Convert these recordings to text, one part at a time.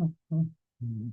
Mm.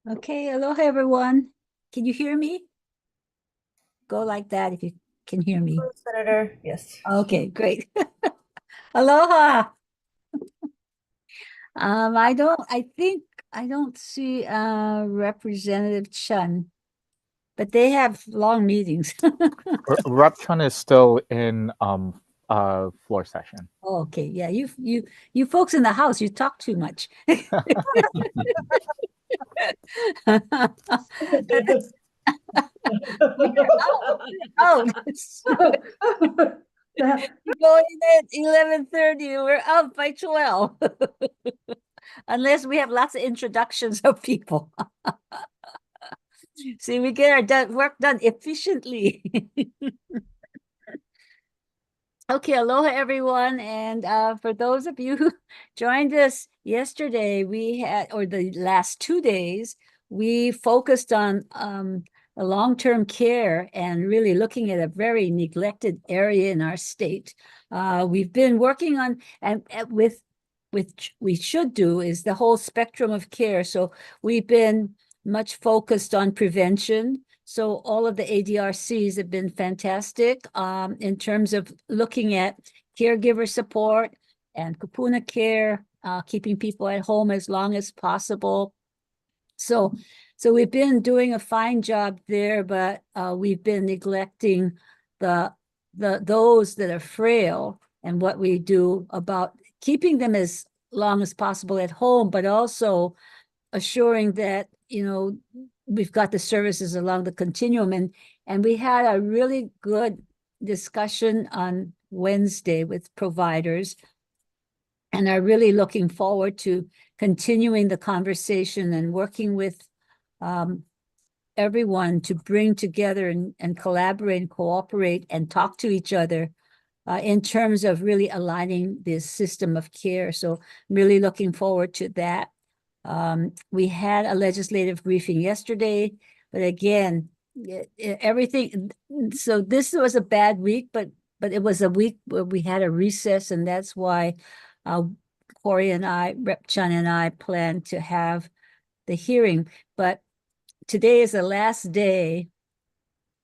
Okay, aloha everyone. Can you hear me? Go like that if you can hear me. Senator, yes. Okay, great. Aloha. I don't see Representative Chun, but they have long meetings. Rep Chun is still in floor session. Okay, yeah, you folks in the house, you talk too much. Oh, going at 11:30, we're out by 12. Unless we have lots of introductions of people. See, we get our work done efficiently. Okay, aloha everyone. And for those of you who joined us yesterday, or the last 2 days, we focused on long-term care and really looking at a very neglected area in our state. We've been working on, and with which we should do is the whole spectrum of care. So we've been much focused on prevention. So all of the ADRCs have been fantastic in terms of looking at caregiver support and Kupuna care, keeping people at home as long as possible. So we've been doing a fine job there, but we've been neglecting those that are frail and what we do about keeping them as long as possible at home, but also assuring that, we've got the services along the continuum. And we had a really good discussion on Wednesday with providers and are really looking forward to continuing the conversation and working with everyone to bring together and collaborate and cooperate and talk to each other in terms of really aligning this system of care. So I'm really looking forward to that. We had a legislative briefing yesterday, but again, everything. So this was a bad week, but it was a week where we had a recess, and that's why Corey and I, Rep Chun and I, plan to have the hearing. But today is the last day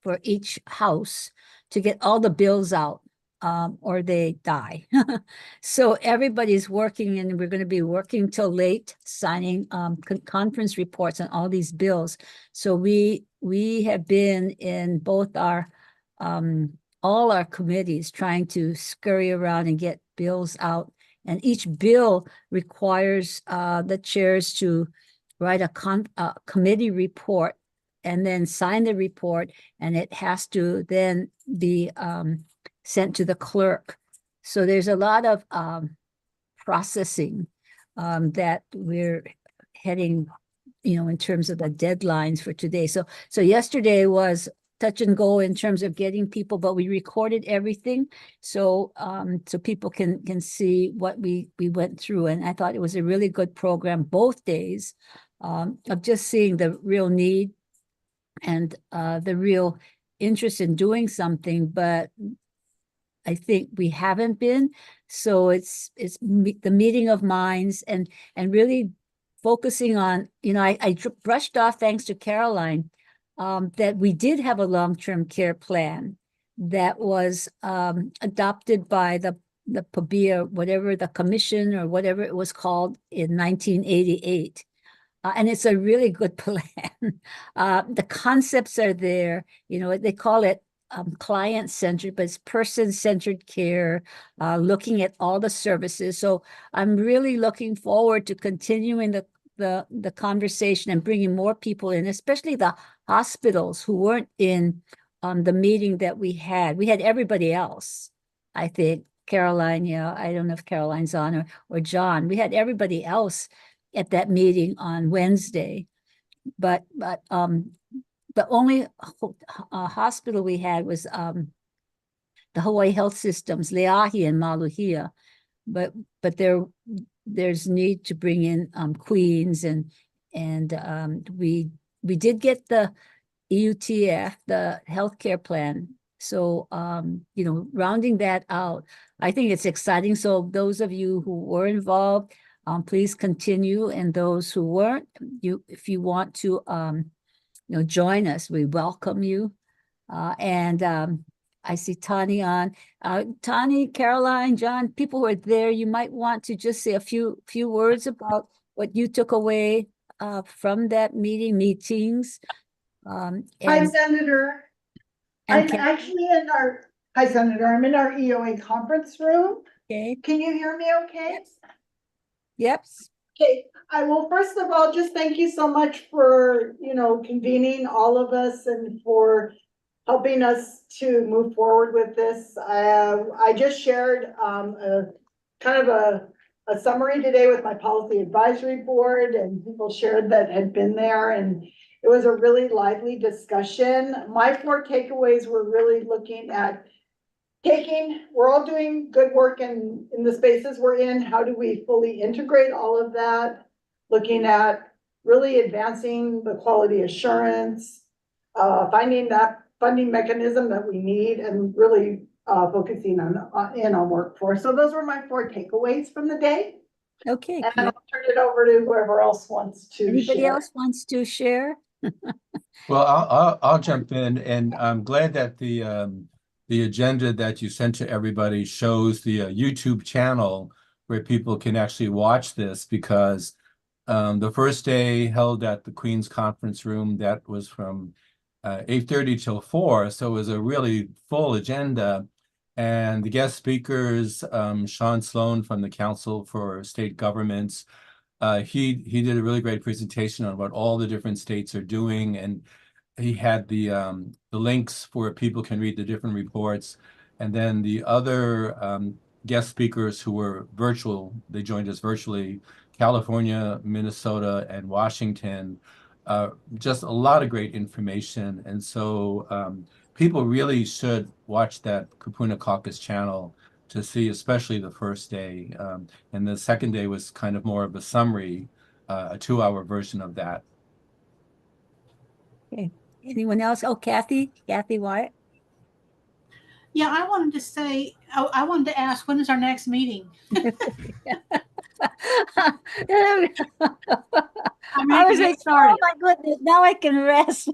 for each house to get all the bills out, or they die. So everybody's working, and we're going to be working till late, signing conference reports on all these bills. So we have been in both our all our committees trying to scurry around and get bills out. And each bill requires the chairs to write a committee report and then sign the report, and it has to then be sent to the clerk. So there's a lot of processing that we're heading, in terms of the deadlines for today. So yesterday was touch and go in terms of getting people, but we recorded everything so people can see what we went through. And I thought it was a really good program both days, of just seeing the real need and the real interest in doing something. But I think we haven't been. So it's the meeting of minds and really focusing on, I brushed off, thanks to Caroline, that we did have a long-term care plan that was adopted by the PABIA, whatever the commission or whatever it was called, in 1988. And it's a really good plan. The concepts are there. They call it client-centered, but it's person-centered care, looking at all the services. So I'm really looking forward to continuing the conversation and bringing more people in, especially the hospitals who weren't in the meeting that we had. We had everybody else, I think. Caroline, yeah, I don't know if Caroline's on, or John. We had everybody else at that meeting on Wednesday, but the only hospital we had was the Hawaii Health Systems, Leahi and Maluhia, but there's need to bring in Queens, and we did get the EUTF, the healthcare plan. So rounding that out, I think it's exciting. So those of you who were involved, please continue, and those who weren't, if you want to join us, we welcome you. And I see Tani on. Tani, Caroline, John, people who are there, you might want to just say a few words about what you took away from that meetings. Hi, Senator. I'm actually in our, hi, Senator. I'm in our EOA conference room. Okay. Can you hear me okay? Yep. Okay. I will first of all just thank you so much for, convening all of us and for helping us to move forward with this. I just shared a kind of a summary today with my policy advisory board, and people shared that had been there, and it was a really lively discussion. My 4 takeaways were really looking at we're all doing good work in the spaces we're in. How do we fully integrate all of that? Looking at really advancing the quality assurance, finding that funding mechanism that we need, and really focusing on workforce. So those were my 4 takeaways from the day. Okay. And I'll turn it over to whoever else wants to Anybody share. else wants to share? Well, I'll jump in, and I'm glad that the agenda that you sent to everybody shows the YouTube channel where people can actually watch this, because the first day held at the Queen's Conference Room, that was from 8:30 till 4, so it was a really full agenda. And the guest speakers, Sean Sloan from the Council for State Governments, he did a really great presentation on what all the different states are doing, and he had the links where people can read the different reports. And then the other guest speakers who were virtual, they joined us virtually, California, Minnesota, and Washington. Just a lot of great information. And so people really should watch that Kupuna Caucus channel to see, especially the first day. And the second day was kind of more of a summary, a 2-hour version of that. Okay. Anyone else? Oh, Kathy Wyatt. Yeah, I wanted to say, I wanted to ask, when is our next meeting? I was like, started. oh my goodness, now I can rest.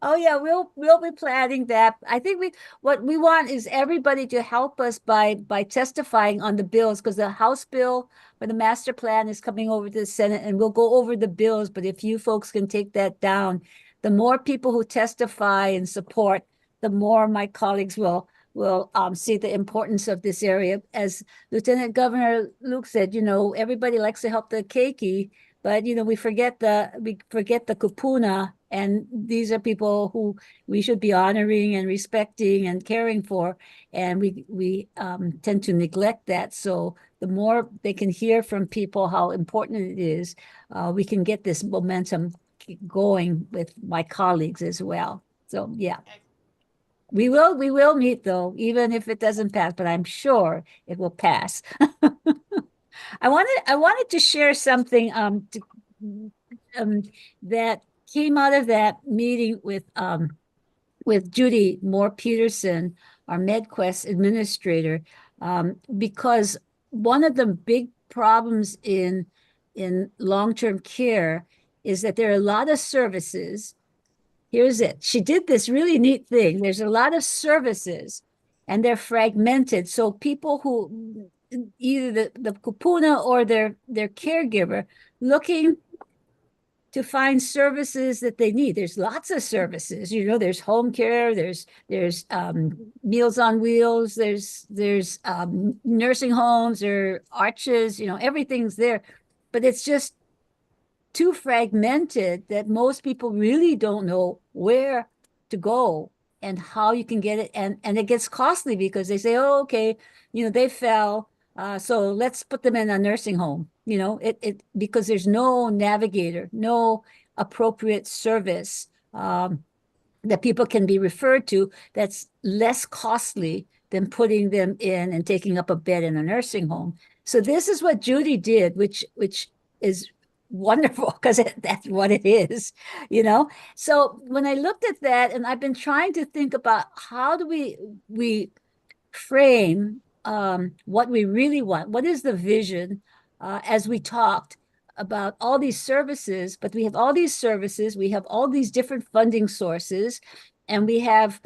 Oh yeah, we'll be planning that. I think what we want is everybody to help us by testifying on the bills, because the House bill for the master plan is coming over to the Senate, and we'll go over the bills. But if you folks can take that down, the more people who testify and support, the more my colleagues will see the importance of this area. As Lieutenant Governor Luke said, everybody likes to help the keiki, but we forget the kupuna And these are people who we should be honoring and respecting and caring for. And we tend to neglect that. So the more they can hear from people how important it is, we can get this momentum going with my colleagues as well. So yeah. We will meet though, even if it doesn't pass, but I'm sure it will pass. I wanted to share something um, that came out of that meeting with Judy Moore Peterson, our MedQuest administrator, because one of the big problems in long-term care is that there are a lot of services. Here's it. She did this really neat thing. There's a lot of services and they're fragmented. So people who either the kupuna or their caregiver looking to find services that they need. There's lots of services, there's home care, there's Meals on Wheels, there's nursing homes or arches, everything's there. But it's just too fragmented that most people really don't know where to go and how you can get it. And it gets costly because they say, oh, okay, they fell. So let's put them in a nursing home, because there's no navigator, no appropriate service that people can be referred to that's less costly than putting them in and taking up a bed in a nursing home. So this is what Judy did, which is wonderful because that's what it is, So when I looked at that, and I've been trying to think about how do we frame what we really want, what is the vision, as we talked about all these services, but we have all these services, we have all these different funding sources, and we have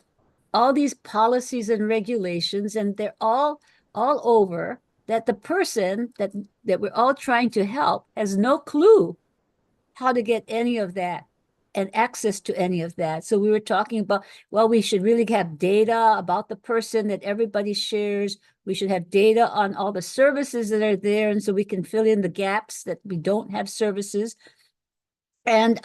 all these policies and regulations, and they're all over that the person that we're all trying to help has no clue how to get any of that and access to any of that. So we were talking about, well, we should really have data about the person that everybody shares. We should have data on all the services that are there, and so we can fill in the gaps that we don't have services. And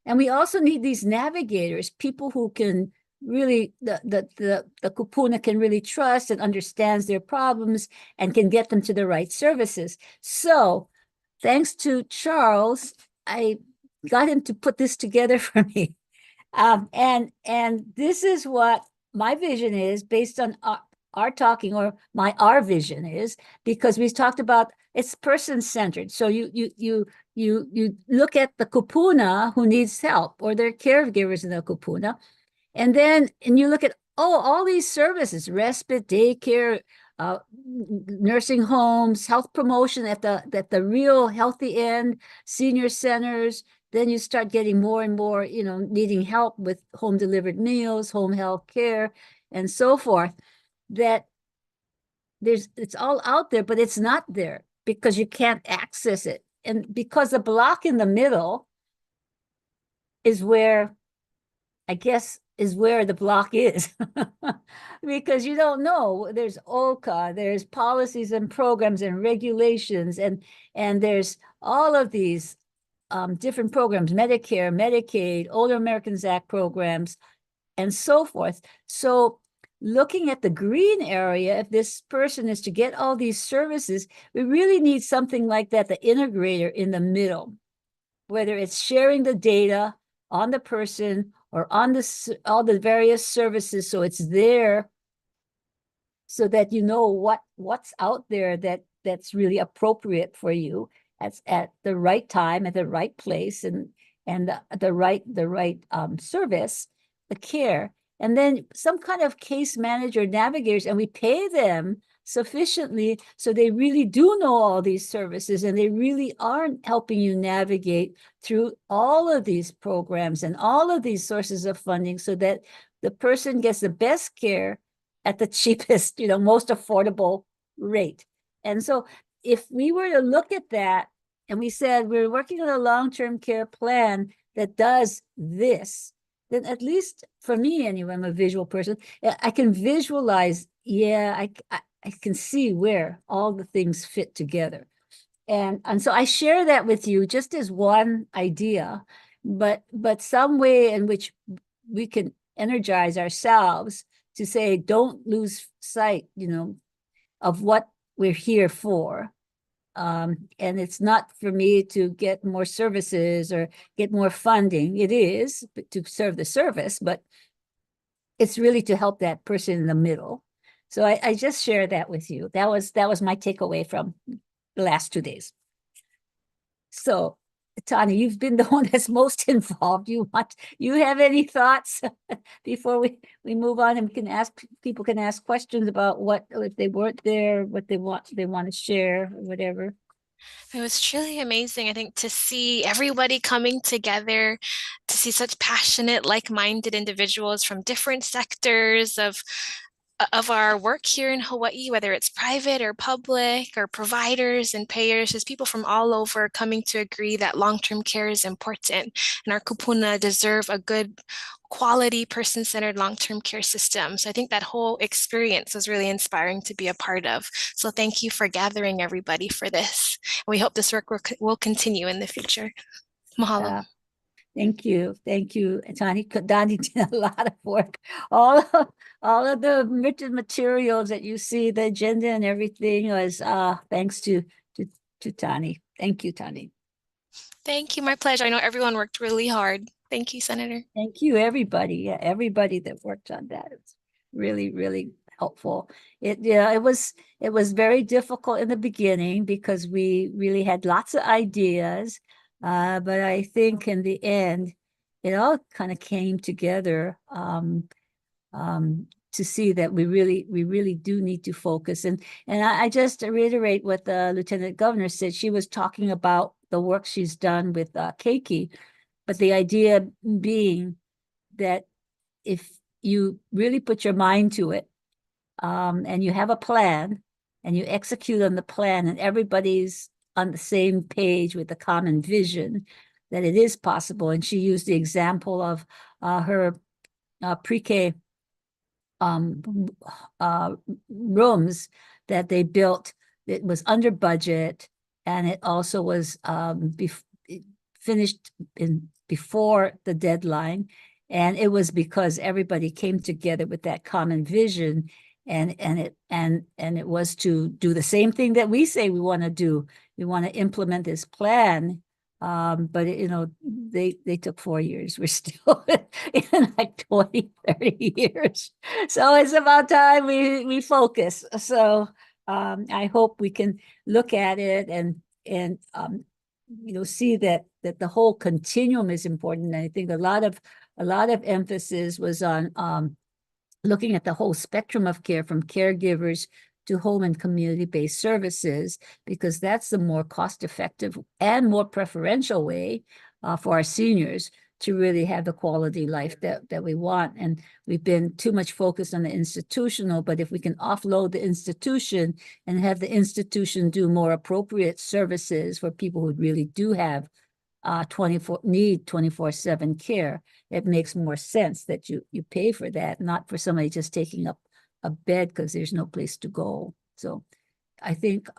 we also need these navigators, people who can really the kupuna can really trust and understands their problems and can get them to the right services. So thanks to Charles, I got him to put this together for me. And this is what my vision is based on our talking, or our vision is, because we talked about it's person-centered. So you look at the kupuna who needs help, or their caregivers in the kupuna, and you look at all these services: respite, daycare, nursing homes, health promotion at the real healthy end, senior centers. Then you start getting more and more, needing help with home delivered meals, home health care, and so forth. That it's all out there, but it's not there because you can't access it. And because the block in the middle is where, I guess, is where the block is. Because you don't know. There's OCA, there's policies and programs and regulations, and there's all of these different programs: Medicare, Medicaid, Older Americans Act programs, and so forth. So looking at the green area, if this person is to get all these services, we really need something like that, the integrator in the middle, whether it's sharing the data on the person or on all the various services, so it's there, so that you know what's out there that's really appropriate for you at the right time, at the right place, and the right service, the care. And then some kind of case manager, navigators, and we pay them sufficiently so they really do know all these services, and they really aren't helping you navigate through all of these programs and all of these sources of funding, so that the person gets the best care at the cheapest, most affordable rate. And so if we were to look at that and we said we're working on a long-term care plan that does this, then at least for me anyway, I'm a visual person, I can visualize, I can see where all the things fit together. And so I share that with you just as one idea. but some way in which we can energize ourselves to say, don't lose sight, of what we're here for. And it's not for me to get more services or get more funding. It is to serve the service, but it's really to help that person in the middle. So I just share that with you. That was my takeaway from the last 2 days. So, Tani, you've been the one that's most involved. You have any thoughts before we move on, and people can ask questions about what, if they weren't there, what they want to share or whatever. It was truly amazing, I think, to see everybody coming together, to see such passionate, like-minded individuals from different sectors of our work here in Hawaii, whether it's private or public or providers and payers, just people from all over coming to agree that long-term care is important and our kupuna deserve a good quality person-centered long-term care system. So I think that whole experience was really inspiring to be a part of. So thank you for gathering everybody for this. We hope this work will continue in the future. Mahalo. Thank you, Tani. Dani did a lot of work. All of the written materials that you see, the agenda and everything was thanks to Tani. Thank you, Tani. Thank you, my pleasure. I know everyone worked really hard. Thank you, Senator. Thank you, everybody. Yeah, everybody that worked on that. It's really, really helpful. It was very difficult in the beginning because we really had lots of ideas. But I think in the end, it all kind of came together to see that we really do need to focus. And I just reiterate what the Lieutenant Governor said. She was talking about the work she's done with Keiki, but the idea being that if you really put your mind to it, and you have a plan and you execute on the plan and everybody's on the same page with the common vision, that it is possible. And she used the example of her pre-K rooms that they built. It was under budget, and it also was finished before the deadline. And it was because everybody came together with that common vision, and it was to do the same thing that we say we want to do. We want to implement this plan, but they took 4 years. We're still in like 20, 30 years. So it's about time we focus. So I hope we can look at it and see that the whole continuum is important. And I think a lot of emphasis was on looking at the whole spectrum of care, from caregivers to home and community-based services, because that's the more cost-effective and more preferential way for our seniors to really have the quality life that we want. And we've been too much focused on the institutional, but if we can offload the institution and have the institution do more appropriate services for people who really do have 24/7 care, it makes more sense that you pay for that, not for somebody just taking up a bed because there's no place to go. So I think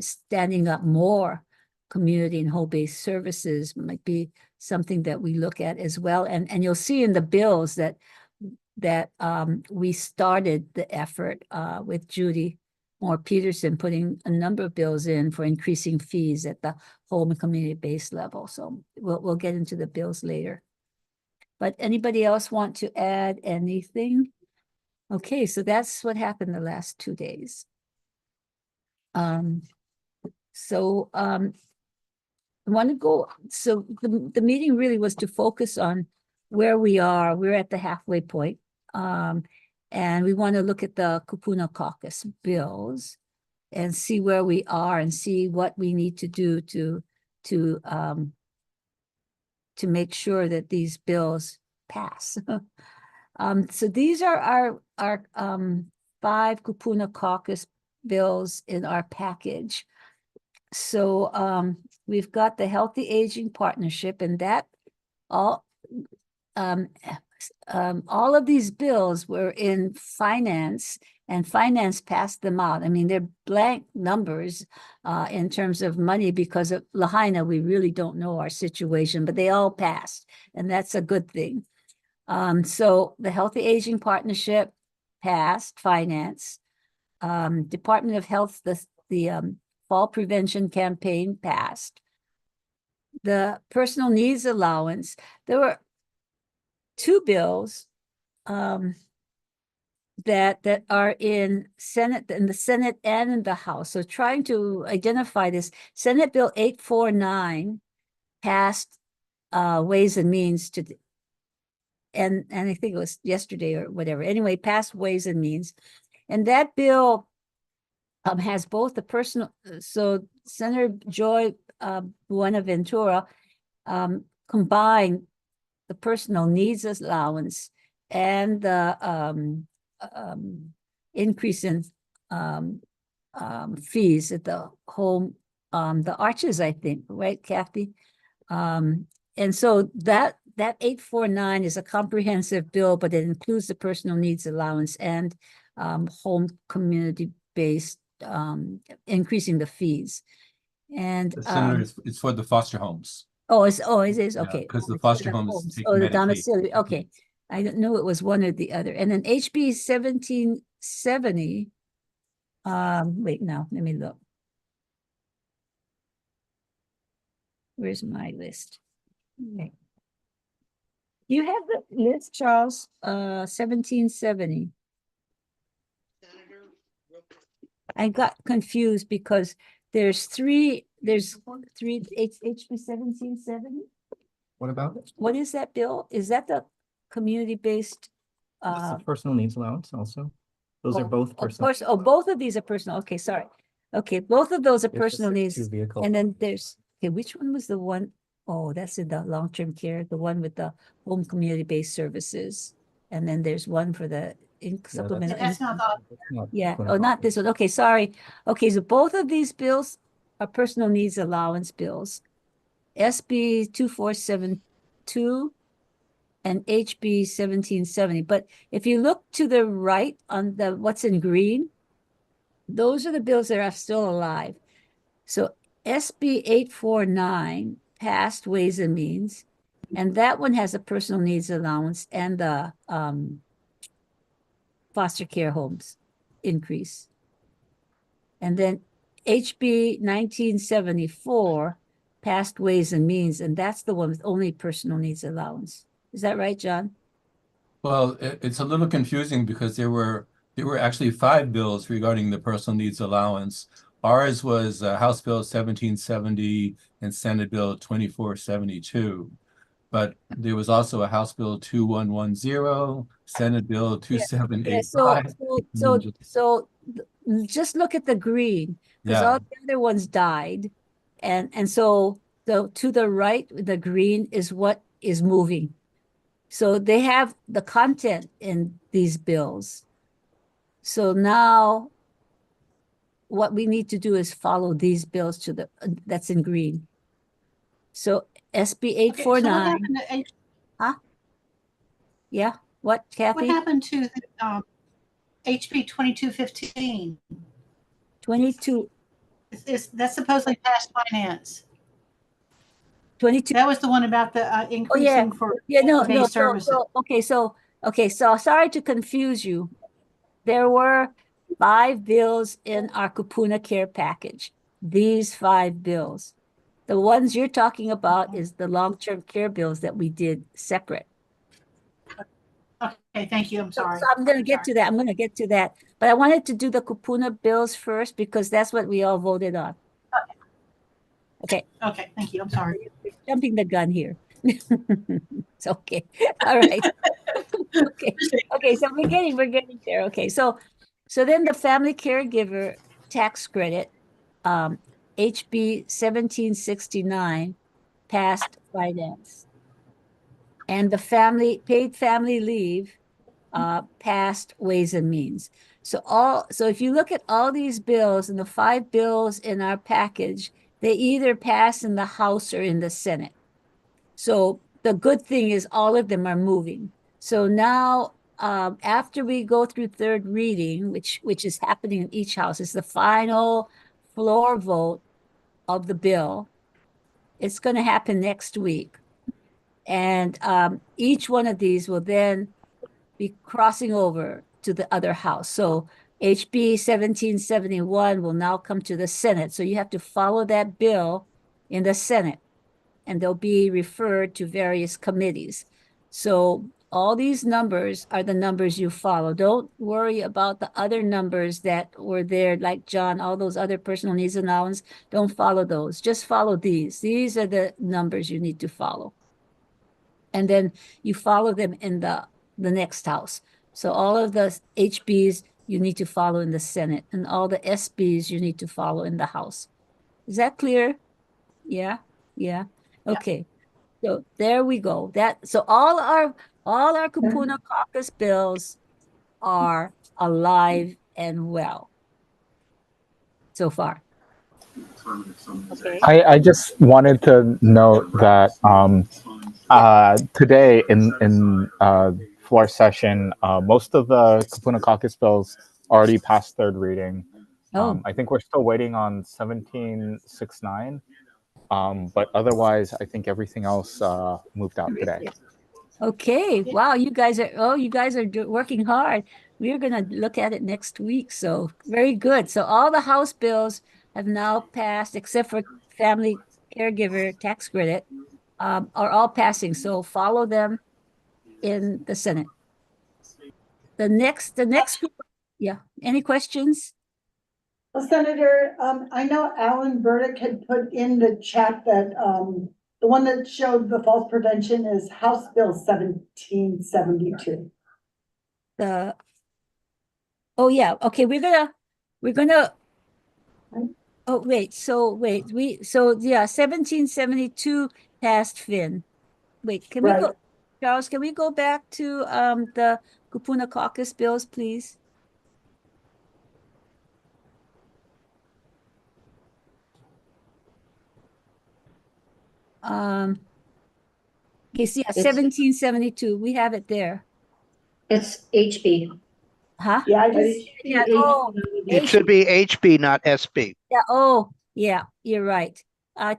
standing up more community and home-based services might be something that we look at as well. And you'll see in the bills that we started the effort with Judy Moore Peterson, putting a number of bills in for increasing fees at the home and community-based level. So we'll get into the bills later. But anybody else want to add anything? Okay, so that's what happened the last 2 days. I want to go, so the meeting really was to focus on where we are. We're at the halfway point. And we want to look at the Kupuna Caucus bills and see where we are and see what we need to do to make sure that these bills pass. So these are our 5 Kupuna Caucus bills in our package. So we've got the Healthy Aging Partnership, and that all of these bills were in finance and finance passed them out. I mean, they're blank numbers in terms of money because of Lahaina. We really don't know our situation, but they all passed, and that's a good thing. So the Healthy Aging Partnership passed finance. Department of Health, the fall prevention campaign passed. The personal needs allowance, there were two bills that are in the Senate and in the House. So trying to identify this, Senate Bill 849 passed Ways and Means to, and I think it was yesterday or whatever. Anyway, passed Ways and Means, and that bill has both the personal. So Senator Joy Buenaventura combined the personal needs allowance and the increase in fees at the home, the Arches, I think, right, Kathy? And so that 849 is a comprehensive bill, but it includes the personal needs allowance and home community-based increasing the fees. And Senator, it's for the foster homes. Oh, it is, Yeah, okay. because the It's foster the homes take Oh, the Medicaid. domiciliary, okay. I didn't know it was one or the other. And then HB 1770. Wait, no, let me look. Where's my list? Okay. You have the list, Charles, 1770. I got confused because there's three HB 1770. What about it? What is that bill? Is that the community-based? That's the personal needs allowance also. Those are both Of personal. course, both of these are personal. Okay, sorry. Okay, both of those are It's just personal needs. two vehicles. And then there's, okay, which one was the one? Oh, that's in the long-term care, the one with the home community-based services. And then there's one for the supplemental. That's not the, Yeah, Kupuna oh, not this Caucus. one. Okay, sorry. Okay, so both of these bills are personal needs allowance bills. SB 2472 and HB 1770. But if you look to the right on the what's in green, those are the bills that are still alive. So SB 849 passed Ways and Means, and that one has a personal needs allowance and the foster care homes increase. And then HB 1974 passed Ways and Means, and that's the one with only personal needs allowance. Is that right, John? Well, it's a little confusing because there were actually 5 bills regarding the personal needs allowance. Ours was House Bill 1770 and Senate Bill 2472. But there was also a House Bill 2110, Senate Bill 2785. So just look at the green, because Yeah. all the other ones died. And so to the right, the green is what is moving. So they have the content in these bills. So now what we need to do is follow these bills to the, that's in green. So SB okay, so what 849, happened to yeah, what, what Kathy? happened to the HB 2215? 22, That's supposedly past finance. 22. That was the one about the Oh, yeah. increasing for Yeah, no, base services. okay, so sorry to confuse you. There were 5 bills in our Kupuna care package. These 5 bills. The ones you're talking about is the long-term care bills that we did separate. Okay, thank you. I'm sorry. So I'm gonna get to that. I'm gonna get to that. But I wanted to do the Kupuna bills first because that's what we all voted on. Okay. Okay, thank you. I'm sorry. Jumping the gun here. It's okay. All right. Okay, so we're getting there. Okay, so then the family caregiver tax credit, HB 1769 passed finance. And the paid family leave passed Ways and Means. So if you look at all these bills and the 5 bills in our package, they either pass in the House or in the Senate. So the good thing is all of them are moving. So now after we go through third reading, which is happening in each house, is the final floor vote of the bill. It's going to happen next week. And each one of these will then be crossing over to the other house. So HB 1771 will now come to the Senate. So you have to follow that bill in the Senate, and they'll be referred to various committees. So all these numbers are the numbers you follow. Don't worry about the other numbers that were there, like John, all those other personal needs allowance. Don't follow those. Just follow these. These are the numbers you need to follow. And then you follow them in the next house. So all of the HBs you need to follow in the Senate, and all the SBs you need to follow in the House. Is that clear? Yeah, yeah. Okay. So there we go. So all our Kupuna Caucus bills are alive and well so far. Okay. I just wanted to note that today in floor session, most of the Kupuna Caucus bills already passed third reading. Oh, I think we're still waiting on 1769, but otherwise, I think everything else moved out today. okay. Wow, you guys are working hard. We're gonna look at it next week. So very good. So all the House bills have now passed, except for family caregiver tax credit, are all passing. So follow them in the Senate. The next, yeah. Any questions? Well, Senator, I know Alan Burdick had put in the chat that, the one that showed the false prevention is House Bill 1772. The Oh yeah, okay, we're gonna oh wait, so yeah, 1772 passed Finn. Wait, can we Right. go, Charles, can we go back to the Kupuna Caucus bills, please? Yes, yeah, 1772, we have it there. It's HB. Huh? Yeah, I Why did just, you Yeah, see oh, It should be HB, not SB. yeah, oh, yeah, you're right.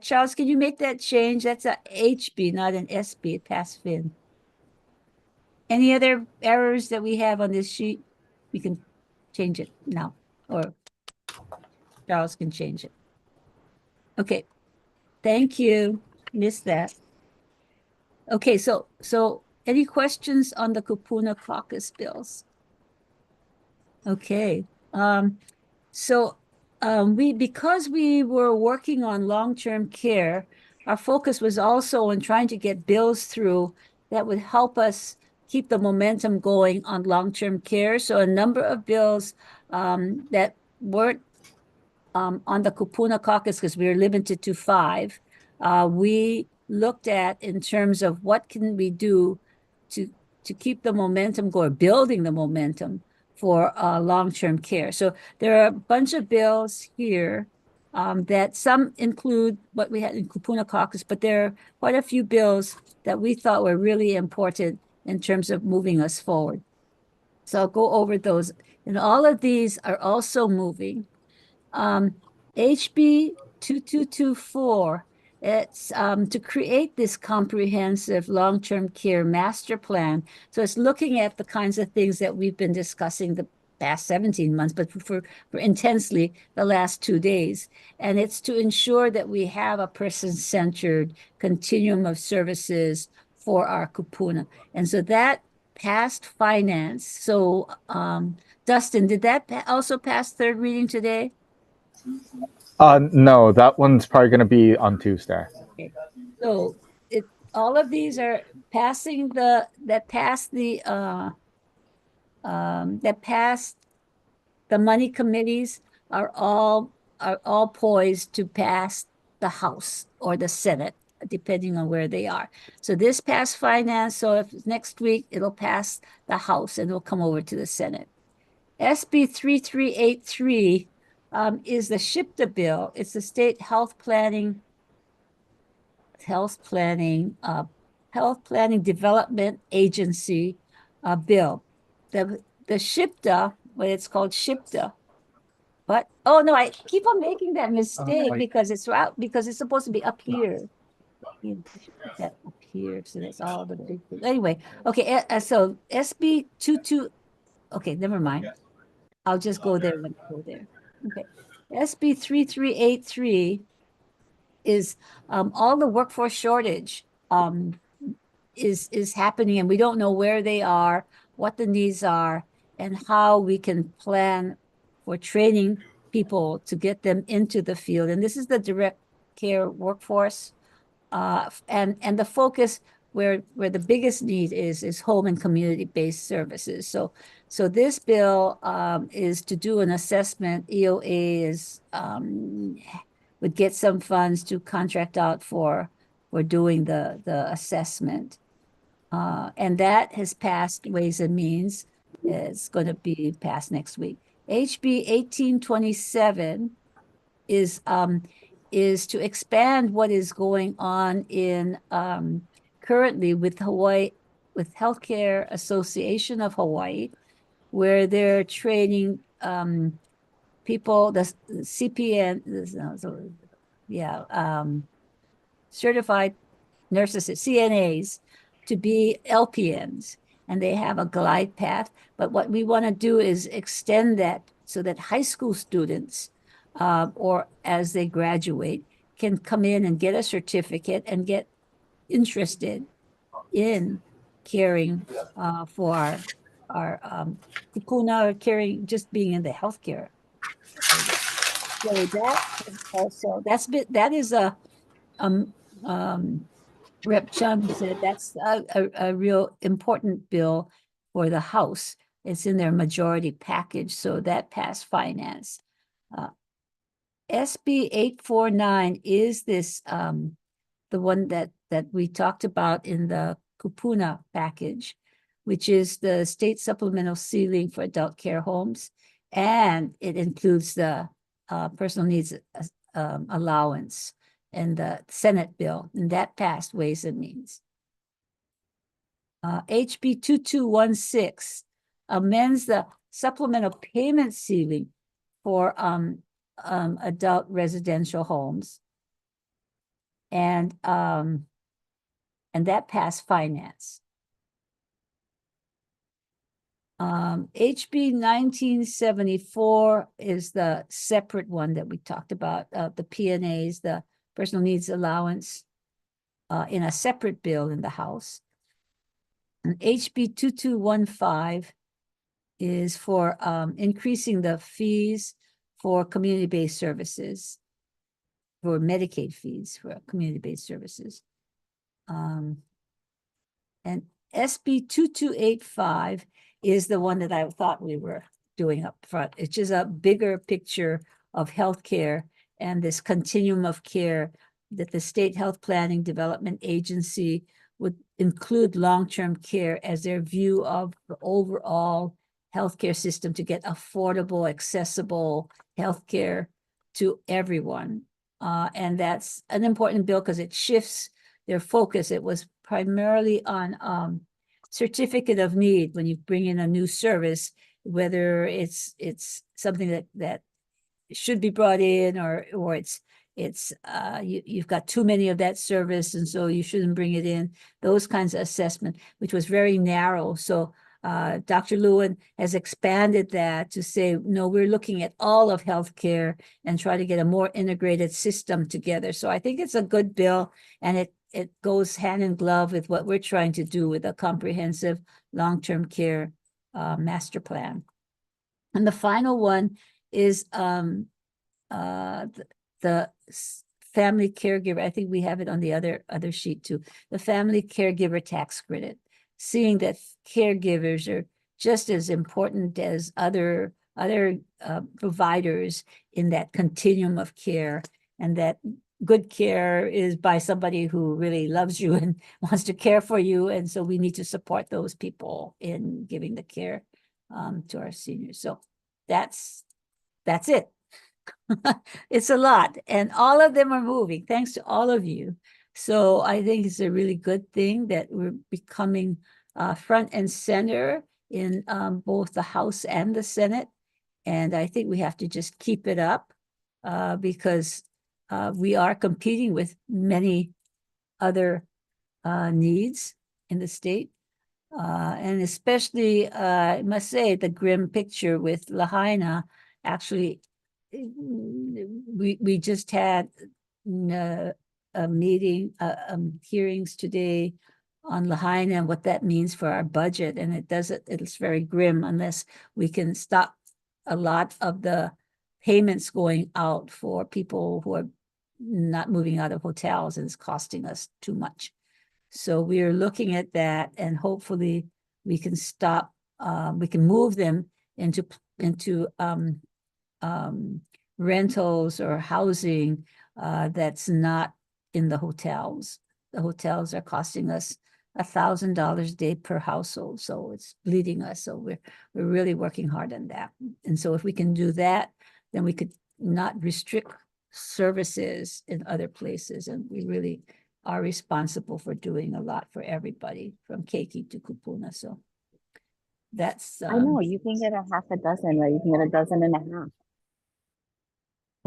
Charles, can you make that change? That's a HB, not an SB, it passed Finn. Any other errors that we have on this sheet? We can change it now, or Charles can change it. Okay, thank you. Missed that. Okay, so any questions on the Kupuna Caucus bills? Okay, because we were working on long-term care, our focus was also on trying to get bills through that would help us keep the momentum going on long-term care. So a number of bills that weren't on the Kupuna Caucus, because we were limited to 5, we looked at in terms of what can we do to keep the momentum going, building the momentum for long-term care. So there are a bunch of bills here that some include what we had in Kupuna Caucus, but there are quite a few bills that we thought were really important in terms of moving us forward. So I'll go over those. And all of these are also moving. HB 2224, it's to create this comprehensive long-term care master plan. So it's looking at the kinds of things that we've been discussing the past 17 months, but for intensely the last 2 days. And it's to ensure that we have a person-centered continuum of services for our kupuna. And so that passed finance. So Dustin, did that also pass third reading today? No, that one's probably going to be on Tuesday. Okay. So all of these are passing that passed the money committees are all poised to pass the House or the Senate, depending on where they are. So this passed finance. So if next week it'll pass the House and it'll come over to the Senate. SB 3383 is the SHIPTA bill. It's the state health planning development agency bill. the SHPTA, what it's called SHPTA. But, oh no, I keep on making that mistake wait. because it's supposed to be up here. You should put that up here, so that's all the big thing. Anyway, okay, so SB 22, okay, never mind. I'll just go there when I go there. Okay. SB 3383 is all the workforce shortage is happening, and we don't know where they are, what the needs are, and how we can plan for training people to get them into the field. And this is the direct care workforce, and the focus where the biggest need is home and community-based services. So this bill is to do an assessment. EOA is would get some funds to contract out for doing the assessment. And that has passed Ways and Means. It's going to be passed next week. HB 1827 is to expand what is going on in currently with Hawaii, with Healthcare Association of Hawaii, where they're training people, the CPN, certified nurses, CNAs, to be LPNs, and they have a glide path. But what we want to do is extend that so that high school students, or as they graduate, can come in and get a certificate and get interested in caring for our kupuna, or caring, just being in the healthcare. So that is also, that is a Rep. Chung said that's a real important bill for the House. It's in their majority package, so that passed finance. SB 849 is this the one that we talked about in the Kupuna package, which is the state supplemental ceiling for adult care homes, and it includes the personal needs allowance and the Senate bill, and that passed Ways and Means. HB 2216 amends the supplemental payment ceiling for adult residential homes, and that passed finance. HB 1974 is the separate one that we talked about, the PNAs, the personal needs allowance, in a separate bill in the House. And HB 2215 is for increasing the fees for community-based services, for Medicaid fees for community-based services. And SB 2285 is the one that I thought we were doing up front. It's just a bigger picture of healthcare and this continuum of care that the State Health Planning Development Agency would include long-term care as their view of the overall healthcare system to get affordable, accessible healthcare to everyone. And that's an important bill because it shifts their focus. It was primarily on certificate of need when you bring in a new service, whether it's something that should be brought in, or you've got too many of that service and so you shouldn't bring it in. Those kinds of assessment, which was very narrow. So Dr. Lewin has expanded that to say, no, we're looking at all of healthcare and try to get a more integrated system together. So I think it's a good bill, and it goes hand in glove with what we're trying to do with a comprehensive long-term care master plan. And the final one is the family caregiver. I think we have it on the other sheet too. The family caregiver tax credit, seeing that caregivers are just as important as other providers in that continuum of care, and that good care is by somebody who really loves you and wants to care for you. And so we need to support those people in giving the care to our seniors. So that's it. It's a lot, and all of them are moving, thanks to all of you. So I think it's a really good thing that we're becoming front and center in both the House and the Senate. And I think we have to just keep it up because we are competing with many other needs in the state. And especially, I must say, the grim picture with Lahaina, actually, we just had a meeting, hearings today on Lahaina and what that means for our budget. And it's very grim unless we can stop a lot of the payments going out for people who are not moving out of hotels, and it's costing us too much. So we are looking at that, and hopefully we can stop, we can move them into rentals or housing that's not in the hotels. The hotels are costing us $1,000 a day per household, so it's bleeding us. So we're really working hard on that. And so if we can do that, then we could not restrict services in other places, and we really are responsible for doing a lot for everybody from Keiki to Kupuna. So that's I know you can get a half a dozen, right? You can get a dozen and a half.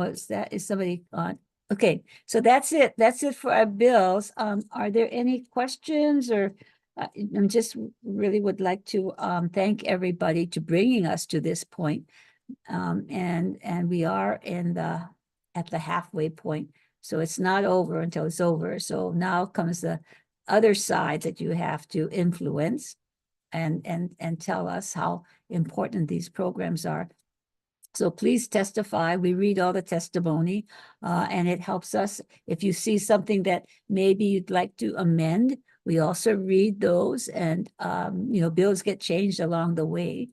what's that? Is somebody on? Okay, so that's it. That's it for our bills. Are there any questions, or I'm just really would like to thank everybody to bringing us to this point. And we are at the halfway point. So it's not over until it's over. So now comes the other side that you have to influence and tell us how important these programs are. So please testify. We read all the testimony, and it helps us. If you see something that maybe you'd like to amend, we also read those, and bills get changed along the way,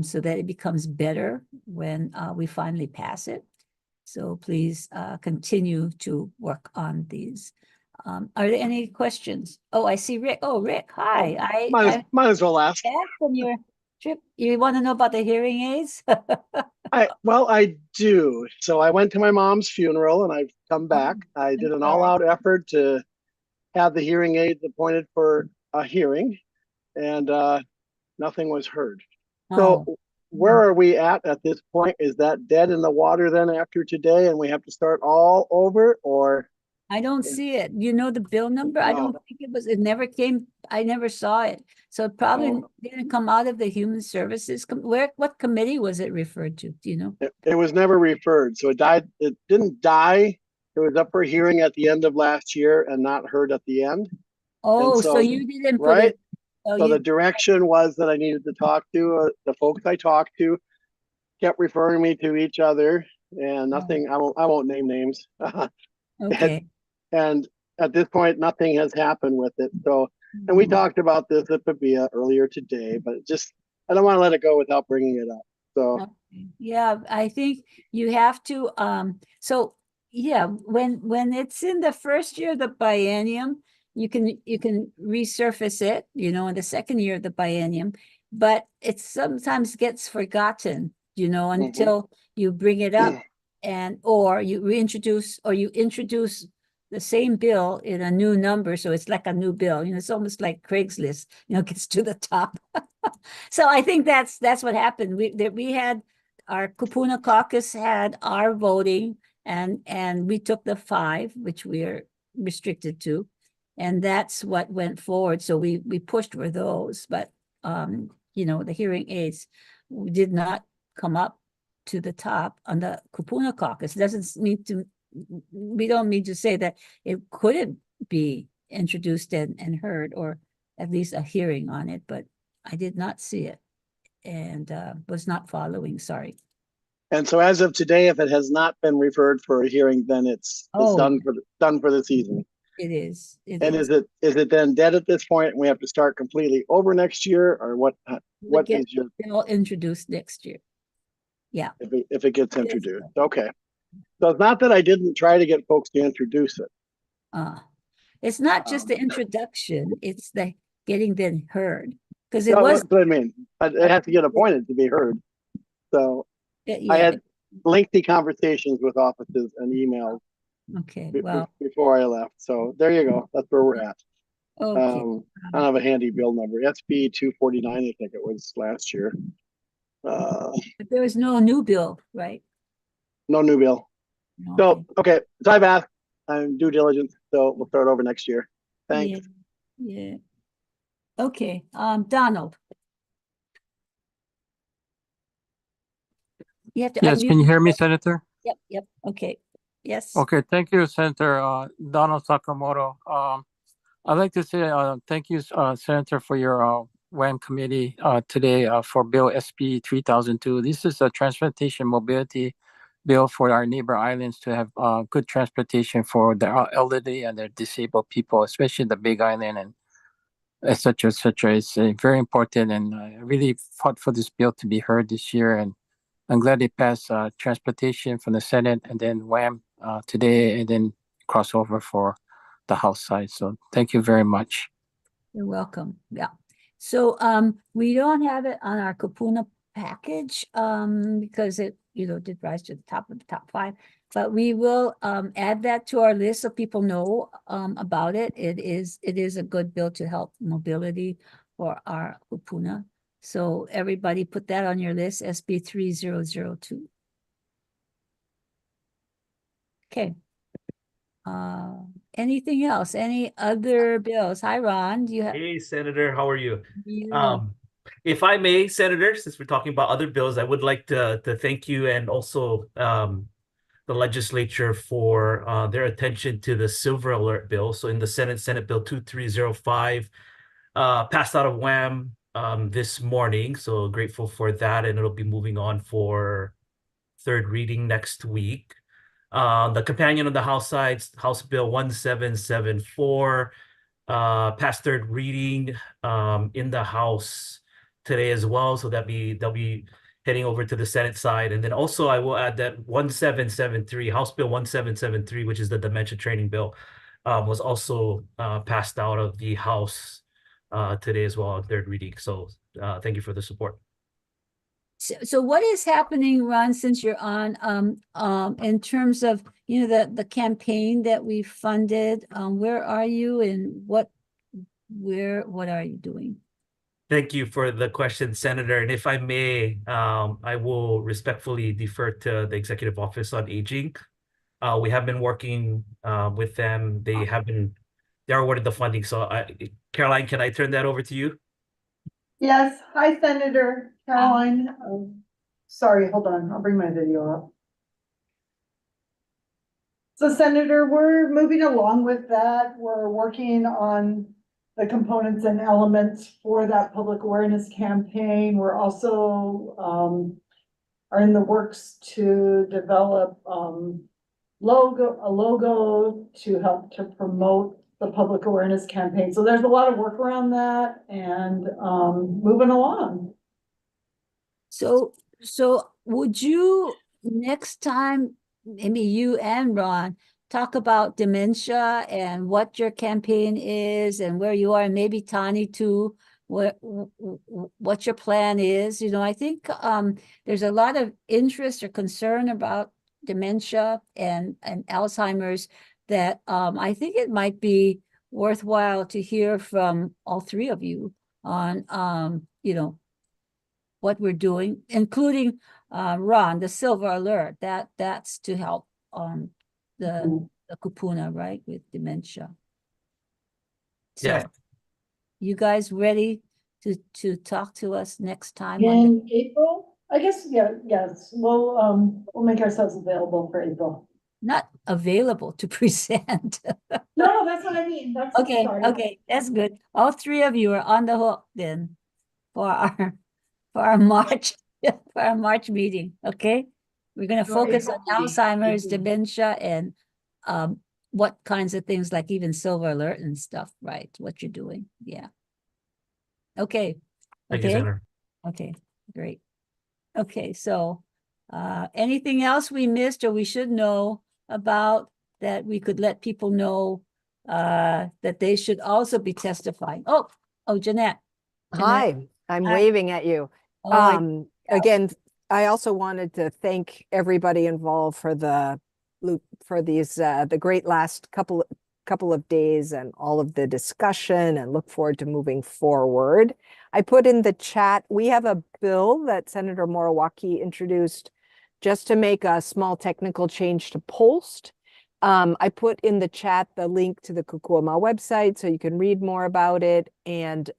so that it becomes better when we finally pass it. So please continue to work on these. Are there any questions? Oh, I see Rick. Oh, Rick, hi. Might as well ask. Back from your trip. You want to know about the hearing aids? I do. So I went to my mom's funeral and I've come back. I did an all-out effort to have the hearing aids appointed for a hearing, and nothing was heard. So where are we at this point? Is that dead in the water then after today, and we have to start all over, or? I don't see it. You know the bill number? I don't think it never came. I never saw it. So it probably didn't come out of the Human Services. What committee was it referred to? Do you know? It was never referred. So it died. It didn't die. It was up for hearing at the end of last year and not heard at the end. Oh, so you didn't put right? it. Oh, So the direction was that I needed to talk to the folks I talked to, kept referring me to each other, and nothing. I won't name names. Okay. And at this point, nothing has happened with it. So, and we talked about this at Pavia earlier today, but I don't want to let it go without bringing it up. So, yeah, I think you have to. So yeah, when it's in the first year of the biennium, you can resurface it, in the second year of the biennium, but it sometimes gets forgotten, until you bring it up or you reintroduce or you introduce the same bill in a new number. So it's like a new bill, it's almost like Craigslist, gets to the top. So I think that's what happened. We had our Kupuna Caucus had our voting, and we took the 5, which we are restricted to. And that's what went forward. So we pushed for those, but the hearing aids did not come up to the top on the Kupuna Caucus. We don't mean to say that it couldn't be introduced and heard, or at least a hearing on it, but I did not see it and was not following, sorry. And so as of today, if it has not been referred for a hearing, then it's done for the season. It is. Is it then dead at this point and we have to start completely over next year, or what is your bill introduced next year? Yeah. If it gets introduced. Okay. So it's not that I didn't try to get folks to introduce it. It's not just the introduction, it's the getting them heard. Because that's what I mean. It has to get appointed to be heard. So I had lengthy conversations with offices and emails. Okay, before I left. So there you go. That's where we're at. Okay. I don't have a handy bill number. SB 249, I think it was last year. But there was no new bill, right? No new bill. Okay. So, okay, so I've asked, I'm due diligence, so we'll start over next year. Thanks. Yeah. Okay, Donald. You have to Yes, unmute can you hear me, yourself. Senator? Yep, okay, yes. Okay, thank you, Senator Donald Sakamoto. I'd like to say thank you, Senator, for your WAM committee today for Bill SB 3002. This is a transportation mobility bill for our neighbor islands to have good transportation for the elderly and the disabled people, especially the Big Island and et cetera, et cetera. It's very important, and I really fought for this bill to be heard this year, and I'm glad they passed transportation from the Senate and then WAM today, and then crossover for the House side. So thank you very much. You're welcome. Yeah. So we don't have it on our Kupuna package because it did rise to the top of the top 5. But we will add that to our list so people know about it. It is a good bill to help mobility for our Kupuna. So everybody put that on your list, SB 3002. Okay. Anything else? Any other bills? Hi, Ron. Do you have? Hey, Senator, how are you? Yeah. If I may, Senator, since we're talking about other bills, I would like to thank you and also the legislature for their attention to the Silver Alert bill. So in the Senate Bill 2305 passed out of WAM this morning. So grateful for that, and it'll be moving on for third reading next week. The companion on the House side, House Bill 1774, past third reading in the House today as well. So they'll be heading over to the Senate side. And then also I will add that 1773, House Bill 1773, which is the dementia training bill, was also passed out of the House today as well on third reading. So thank you for the support. So what is happening, Ron, since you're on, in terms of, the campaign that we funded, where are you and what are you doing? Thank you for the question, Senator. And if I may, I will respectfully defer to the Executive Office on Aging. We have been working with them. They're awarded the funding. So Caroline, can I turn that over to you? Yes, hi, Senator Caroline. Sorry, hold on, I'll bring my video up. So Senator, we're moving along with that. We're working on the components and elements for that public awareness campaign. We're also are in the works to develop a logo to help to promote the public awareness campaign. So there's a lot of work around that and moving along. So would you next time, maybe you and Ron, talk about dementia and what your campaign is and where you are, and maybe Tani too, what your plan is? I think there's a lot of interest or concern about dementia and Alzheimer's that I think it might be worthwhile to hear from all 3 of you on what we're doing, including Ron, the Silver Alert. That's to help the Kupuna, right, with dementia. So Yeah. you guys ready to talk to us next time in April? I guess, yes. We'll make ourselves available for April. Not available to present. No, that's what I mean. That's okay. sorry. Okay, that's good. All 3 of you are on the hook then for our March for our March meeting. Okay, we're going to focus on Alzheimer's, dementia, and what kinds of things, like even Silver Alert and stuff, right? What you're doing. Yeah. Okay. Thank you, Senator. Okay, great. Okay, so anything else we missed or we should know about that we could let people know that they should also be testifying? Oh, Jeanette. Hi, I'm waving at you. Again, I also wanted to thank everybody involved for the great last couple couple of days and all of the discussion and look forward to moving forward. I put in the chat, we have a bill that Senator Morawaki introduced just to make a small technical change to post. I put in the chat the link to the Kukuama website so you can read more about it, and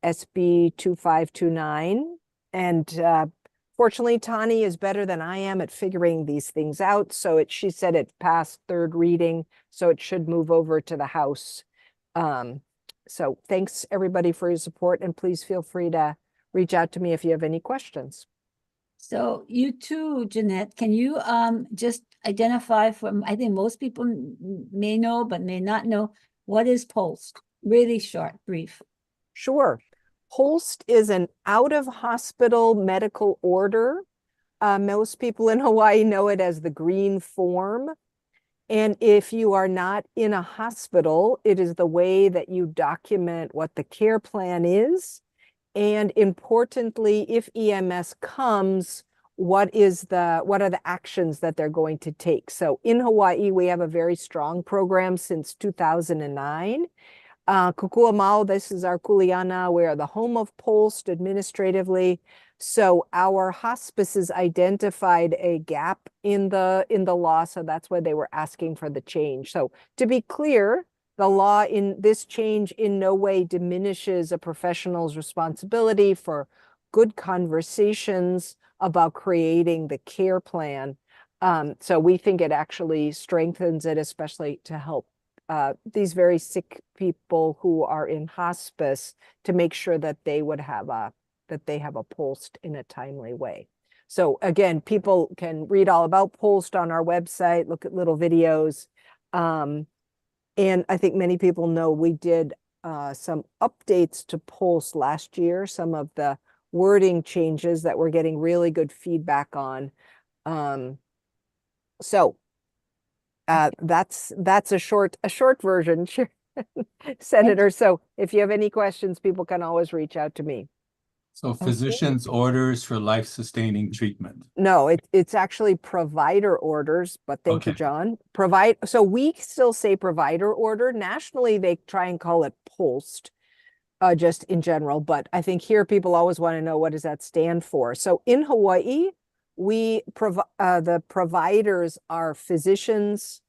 SB 2529. And fortunately, Tani is better than I am at figuring these things out. So she said it passed third reading, so it should move over to the House. So thanks everybody for your support, and please feel free to reach out to me if you have any questions. So you too, Jeanette, can you just identify from, I think most people may know, but may not know, what is POLST? Really short, brief. Sure. POLST is an out-of-hospital medical order. Most people in Hawaii know it as the green form. And if you are not in a hospital, it is the way that you document what the care plan is. And importantly, if EMS comes, what are the actions that they're going to take? So in Hawaii, we have a very strong program since 2009. Kukuamau, this is our kuleana. We are the home of POLST administratively. So our hospices identified a gap in the law, so that's why they were asking for the change. So to be clear, the law in this change in no way diminishes a professional's responsibility for good conversations about creating the care plan. So we think it actually strengthens it, especially to help these very sick people who are in hospice, to make sure that they would have they have a POLST in a timely way. So again, people can read all about POLST on our website, look at little videos. And I think many people know we did some updates to POLST last year, some of the wording changes that we're getting really good feedback on. That's a short version, Senator. So if you have any questions, people can always reach out to me. So physician's orders for life-sustaining treatment. No, it's actually provider orders, but thank you, John. So we still say provider order. Nationally, they try and call it POLST, just in general. But I think here people always want to know, what does that stand for? So in Hawaii, the providers are physicians,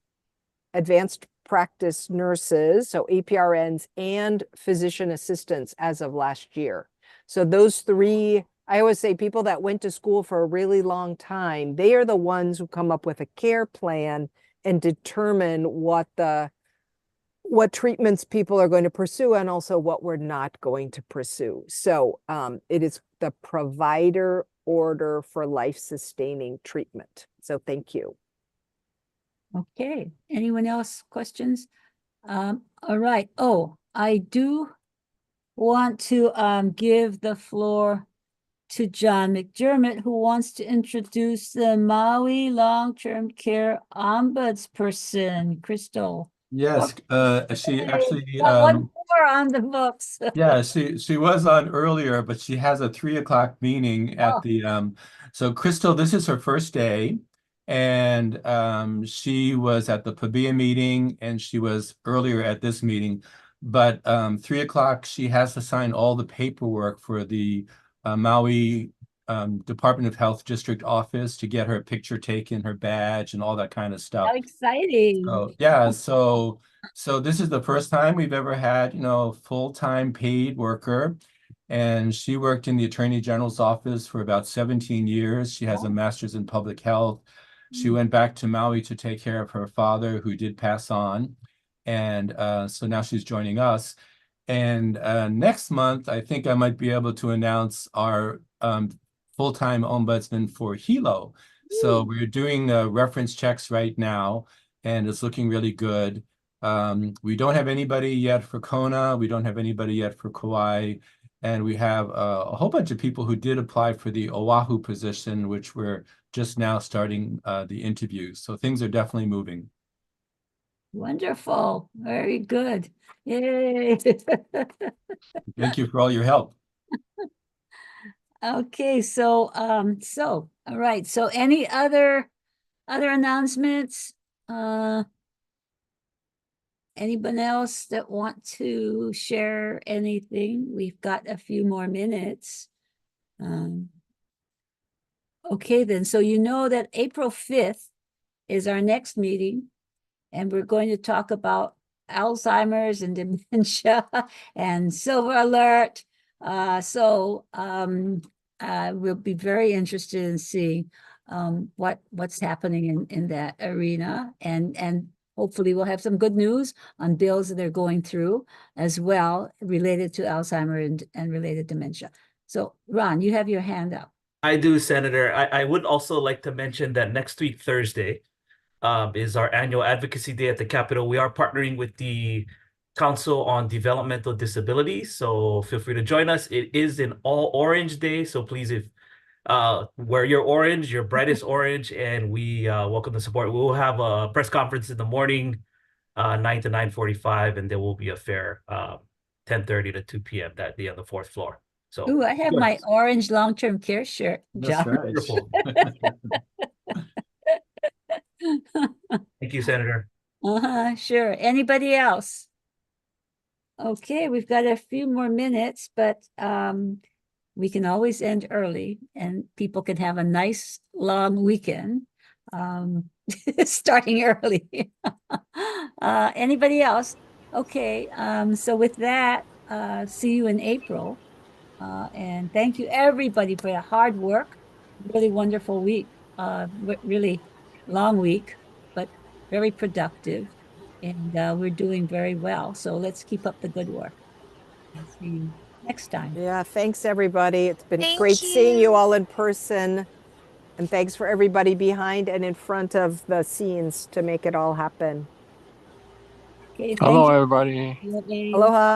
advanced practice nurses, so APRNs, and physician assistants as of last year. So those three, I always say, people that went to school for a really long time, they are the ones who come up with a care plan and determine what treatments people are going to pursue and also what we're not going to pursue. So it is the provider order for life-sustaining treatment. So thank you. Okay, anyone else questions? All right. Oh, I do want to give the floor to John McDermott, who wants to introduce the Maui Long-Term Care Ombudsperson, Crystal. Yes, she actually One more on the books. yeah, she was on earlier, but she has a 3:00 meeting at the so Crystal, this is her first day, and she was at the PABIA meeting and she was earlier at this meeting, but 3:00 she has to sign all the paperwork for the Maui Department of Health District Office to get her picture taken, her badge, and all that kind of stuff. How exciting. So yeah, so this is the first time we've ever had, full-time paid worker. And she worked in the Attorney General's office for about 17 years. She has a master's in public health. She went back to Maui to take care of her father, who did pass on. And so now she's joining us. And next month, I think I might be able to announce our full-time ombudsman for Hilo. So we're doing reference checks right now, and it's looking really good. We don't have anybody yet for Kona. We don't have anybody yet for Kauai. And we have a whole bunch of people who did apply for the Oahu position, which we're just now starting the interviews. So things are definitely moving. Wonderful. Very good. Yay. Thank you for all your help. Okay, so all right. So any other announcements? Anyone else that want to share anything? We've got a few more minutes. Okay, then. So you know that April 5th is our next meeting, and we're going to talk about Alzheimer's and dementia and silver alert. We'll be very interested in seeing what's happening in that arena, and hopefully we'll have some good news on bills that they're going through as well related to Alzheimer and related dementia. So Ron, you have your hand up. I do, Senator. I would also like to mention that next week, Thursday, is our annual advocacy day at the Capitol. We are partnering with the Council on Developmental Disabilities, so feel free to join us. It is an all orange day, so please, if wear your orange, your brightest orange, and we welcome the support. We will have a press conference in the morning, 9 to 9:45, and there will be a fair 10:30 to 2 p.m. that day on the 4th floor. So, Ooh, I have my orange long-term care shirt, That's John. right. wonderful. Thank you, Senator. Sure. Anybody else? Okay, we've got a few more minutes, but we can always end early and people can have a nice long weekend starting early. Anybody else? Okay, so with that, see you in April. And thank you everybody for your hard work. Really wonderful week. Really long week, but very productive. And we're doing very well. So let's keep up the good work. And see you next time. Yeah, thanks everybody. It's been Thank great seeing you you. all in person. And thanks for everybody behind and in front of the scenes to make it all happen. Okay, thank Hello, you. everybody. Elaine. Aloha.